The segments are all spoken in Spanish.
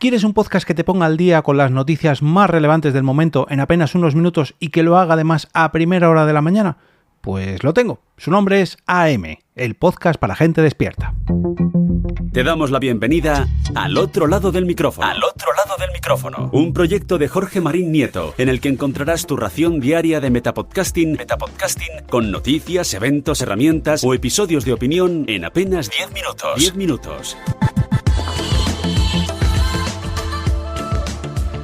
¿Quieres un podcast que te ponga al día con las noticias más relevantes del momento en apenas unos minutos y que lo haga además a primera hora de la mañana? Pues lo tengo. Su nombre es AM, el podcast para gente despierta. Te damos la bienvenida Al Otro Lado del Micrófono. Al Otro Lado del Micrófono. Un proyecto de Jorge Marín Nieto, en el que encontrarás tu ración diaria de metapodcasting con noticias, eventos, herramientas o episodios de opinión en apenas 10 minutos. 10 minutos.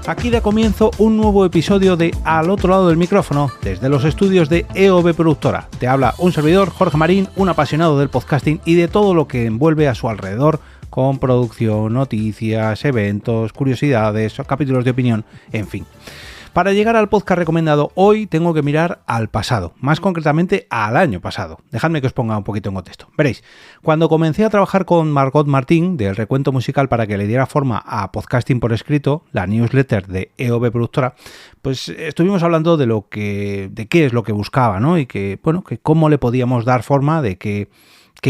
Aquí da comienzo un nuevo episodio de Al Otro Lado del Micrófono, desde los estudios de EOB Productora. Te habla un servidor, Jorge Marín, un apasionado del podcasting y de todo lo que envuelve a su alrededor, con producción, noticias, eventos, curiosidades, capítulos de opinión, en fin. Para llegar al podcast recomendado hoy tengo que mirar al pasado, más concretamente al año pasado. Dejadme que os ponga un poquito en contexto. Veréis, cuando comencé a trabajar con Margot Martín del Recuento Musical para que le diera forma a Podcasting por Escrito, la newsletter de EOB Productora, pues estuvimos hablando de qué es lo que buscaba, ¿no? Y que cómo le podíamos dar forma de qué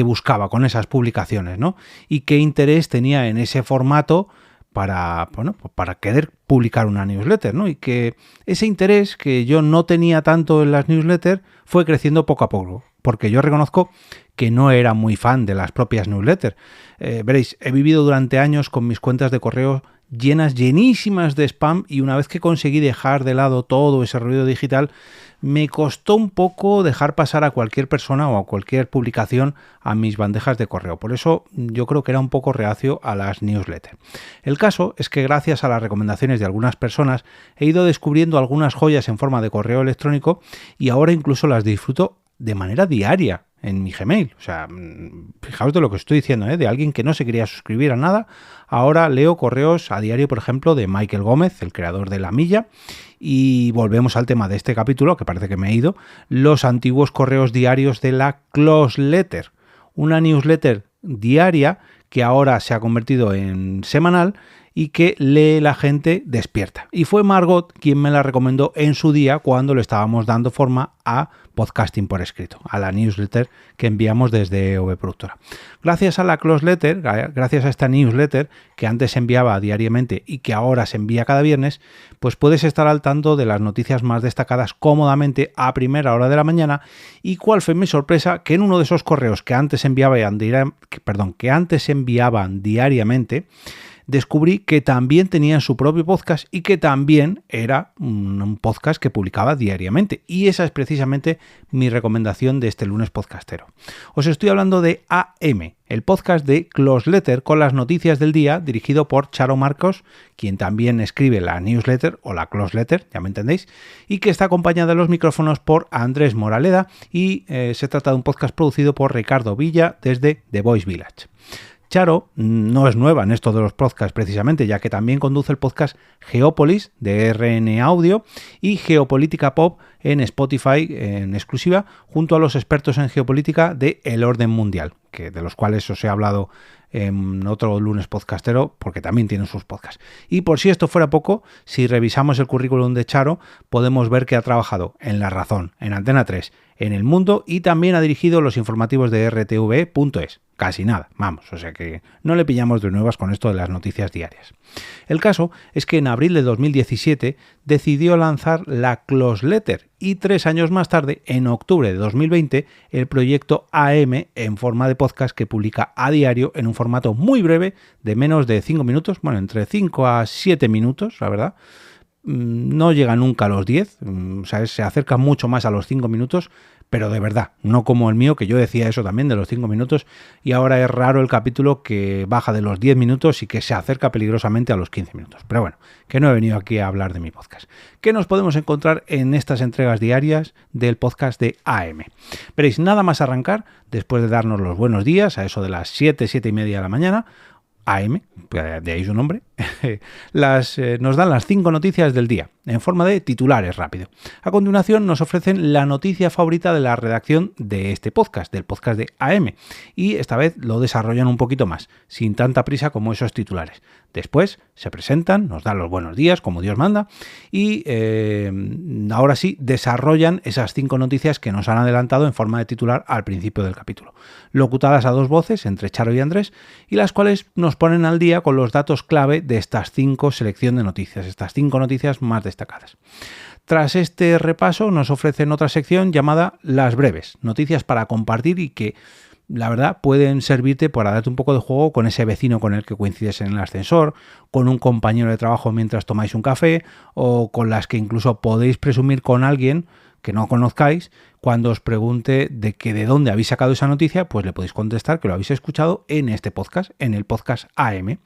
buscaba con esas publicaciones, ¿no? Y qué interés tenía en ese formato para querer publicar una newsletter, ¿no? Y que ese interés que yo no tenía tanto en las newsletters fue creciendo poco a poco, porque yo reconozco que no era muy fan de las propias newsletters. Veréis, he vivido durante años con mis cuentas de correo llenísimas de spam, y una vez que conseguí dejar de lado todo ese ruido digital, me costó un poco dejar pasar a cualquier persona o a cualquier publicación a mis bandejas de correo. Por eso yo creo que era un poco reacio a las newsletters. El caso es que gracias a las recomendaciones de algunas personas he ido descubriendo algunas joyas en forma de correo electrónico y ahora incluso las disfruto de manera diaria en mi Gmail. O sea, fijaos de lo que estoy diciendo, de alguien que no se quería suscribir a nada. Ahora leo correos a diario, por ejemplo, de Michael Gómez, el creador de La Milla. Y volvemos al tema de este capítulo, que parece que me he ido, los antiguos correos diarios de la Close Letter, una newsletter diaria que ahora se ha convertido en semanal y que lee la gente despierta. Y fue Margot quien me la recomendó en su día cuando le estábamos dando forma a Podcasting por Escrito, a la newsletter que enviamos desde EOB Productora. Gracias a la Close Letter, gracias a esta newsletter que antes se enviaba diariamente y que ahora se envía cada viernes, pues puedes estar al tanto de las noticias más destacadas cómodamente a primera hora de la mañana. Y cuál fue mi sorpresa, que en uno de esos correos que antes enviaban diariamente, descubrí que también tenían su propio podcast y que también era un podcast que publicaba diariamente. Y esa es precisamente mi recomendación de este lunes podcastero. Os estoy hablando de AM, el podcast de Close Letter con las noticias del día, dirigido por Charo Marcos, quien también escribe la newsletter o la Close Letter, ya me entendéis, y que está acompañada de los micrófonos por Andrés Moraleda, y se trata de un podcast producido por Ricardo Villa desde The Voice Village. Charo no es nueva en esto de los podcasts precisamente, ya que también conduce el podcast Geópolis de RN Audio y Geopolítica Pop en Spotify en exclusiva, junto a los expertos en geopolítica de El Orden Mundial, de los cuales os he hablado en otro lunes podcastero, porque también tienen sus podcasts. Y por si esto fuera poco, si revisamos el currículum de Charo, podemos ver que ha trabajado en La Razón, en Antena 3, en El Mundo, y también ha dirigido los informativos de RTV.es. Casi nada, vamos, o sea que no le pillamos de nuevas con esto de las noticias diarias. El caso es que en abril de 2017 decidió lanzar la Close Letter y 3 años más tarde, en octubre de 2020, el proyecto AM en forma de podcast que publica a diario en un formato muy breve de menos de 5 minutos, bueno, entre 5 a 7 minutos, la verdad. No llega nunca a los 10, o sea, se acerca mucho más a los 5 minutos, pero de verdad, no como el mío, que yo decía eso también de los 5 minutos, y ahora es raro el capítulo que baja de los 10 minutos y que se acerca peligrosamente a los 15 minutos. Pero bueno, que no he venido aquí a hablar de mi podcast. ¿Qué nos podemos encontrar en estas entregas diarias del podcast de AM? Veréis, nada más arrancar, después de darnos los buenos días, a eso de las 7:30 de la mañana, AM, de ahí su nombre, nos dan las 5 noticias del día, en forma de titulares rápido. A continuación nos ofrecen la noticia favorita de la redacción de este podcast, del podcast de AM, y esta vez lo desarrollan un poquito más, sin tanta prisa como esos titulares. Después se presentan, nos dan los buenos días, como Dios manda, y ahora sí desarrollan esas 5 noticias que nos han adelantado en forma de titular al principio del capítulo, locutadas a 2 voces entre Charo y Andrés, y las cuales nos ponen al día con los datos clave de estas 5 selección de noticias, estas 5 noticias más destacadas. Tras este repaso nos ofrecen otra sección llamada Las breves, noticias para compartir y que la verdad pueden servirte para darte un poco de juego con ese vecino con el que coincides en el ascensor, con un compañero de trabajo mientras tomáis un café o con las que incluso podéis presumir con alguien que no conozcáis. Cuando os pregunte de dónde habéis sacado esa noticia, pues le podéis contestar que lo habéis escuchado en este podcast, en el podcast AM,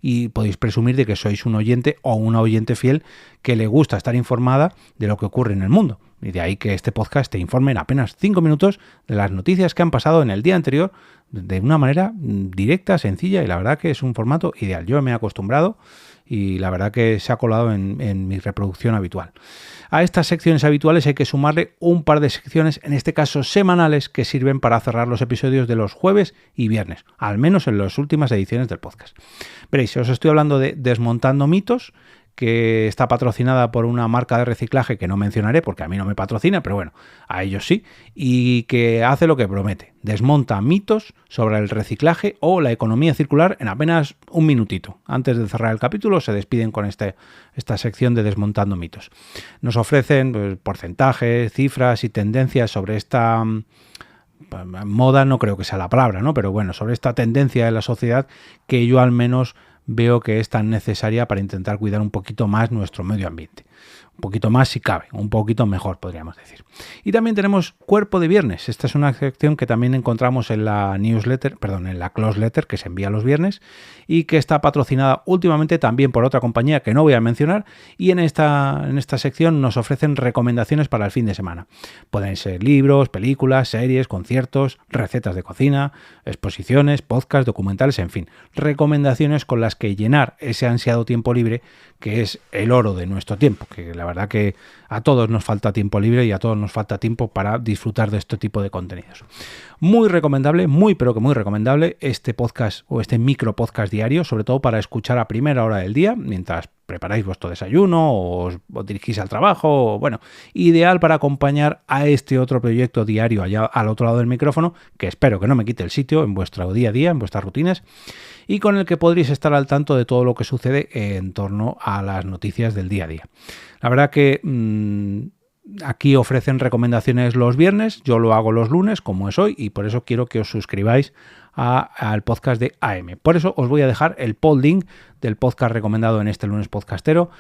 y podéis presumir de que sois un oyente o una oyente fiel que le gusta estar informada de lo que ocurre en el mundo. Y de ahí que este podcast te informe en apenas 5 minutos de las noticias que han pasado en el día anterior de una manera directa, sencilla, y la verdad que es un formato ideal. Yo me he acostumbrado y la verdad que se ha colado en mi reproducción habitual. A estas secciones habituales hay que sumarle un par de secciones, en este caso semanales, que sirven para cerrar los episodios de los jueves y viernes, al menos en las últimas ediciones del podcast. Veréis, os estoy hablando de Desmontando mitos, que está patrocinada por una marca de reciclaje que no mencionaré porque a mí no me patrocina, pero bueno, a ellos sí, y que hace lo que promete. Desmonta mitos sobre el reciclaje o la economía circular en apenas un minutito. Antes de cerrar el capítulo se despiden con esta sección de Desmontando mitos. Nos ofrecen pues, porcentajes, cifras y tendencias sobre esta moda, no creo que sea la palabra, ¿no? Pero bueno, sobre esta tendencia de la sociedad que yo al menos veo que es tan necesaria para intentar cuidar un poquito más nuestro medio ambiente. Un poquito más si cabe, un poquito mejor podríamos decir. Y también tenemos Cuerpo de Viernes. Esta es una sección que también encontramos en la en la close letter que se envía los viernes y que está patrocinada últimamente también por otra compañía que no voy a mencionar, y en esta sección nos ofrecen recomendaciones para el fin de semana. Pueden ser libros, películas, series, conciertos, recetas de cocina, exposiciones, podcasts, documentales, en fin, recomendaciones con las que llenar ese ansiado tiempo libre que es el oro de nuestro tiempo, que la verdad que a todos nos falta tiempo libre y a todos nos falta tiempo para disfrutar de este tipo de contenidos. Muy recomendable, muy pero que muy recomendable este podcast o este micro podcast diario, sobre todo para escuchar a primera hora del día, mientras preparáis vuestro desayuno o os dirigís al trabajo, o, bueno, ideal para acompañar a este otro proyecto diario allá al otro lado del micrófono, que espero que no me quite el sitio en vuestro día a día, en vuestras rutinas, y con el que podréis estar al tanto de todo lo que sucede en torno a las noticias del día a día. La verdad que aquí ofrecen recomendaciones los viernes, yo lo hago los lunes, como es hoy, y por eso quiero que os suscribáis al podcast de AM. Por eso os voy a dejar el podlink del podcast recomendado en este lunes podcastero,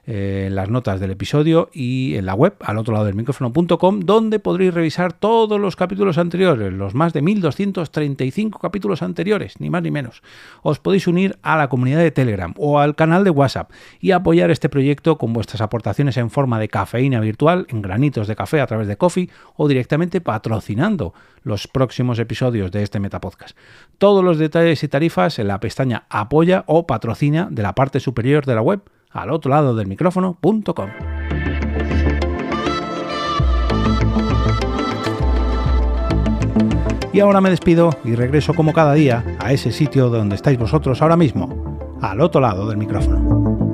en las notas del episodio y en la web al otro lado del micrófono.com, donde podréis revisar todos los capítulos anteriores, los más de 1235 capítulos anteriores, ni más ni menos. Os podéis unir a la comunidad de Telegram o al canal de WhatsApp y apoyar este proyecto con vuestras aportaciones en forma de cafeína virtual, en granitos de café a través de Ko-fi o directamente patrocinando los próximos episodios de este Metapodcast. Todos los detalles y tarifas en la pestaña Apoya o Patrocina de la parte superior de la web al otro lado del micrófono.com. Y ahora me despido y regreso como cada día a ese sitio donde estáis vosotros ahora mismo, al otro lado del micrófono.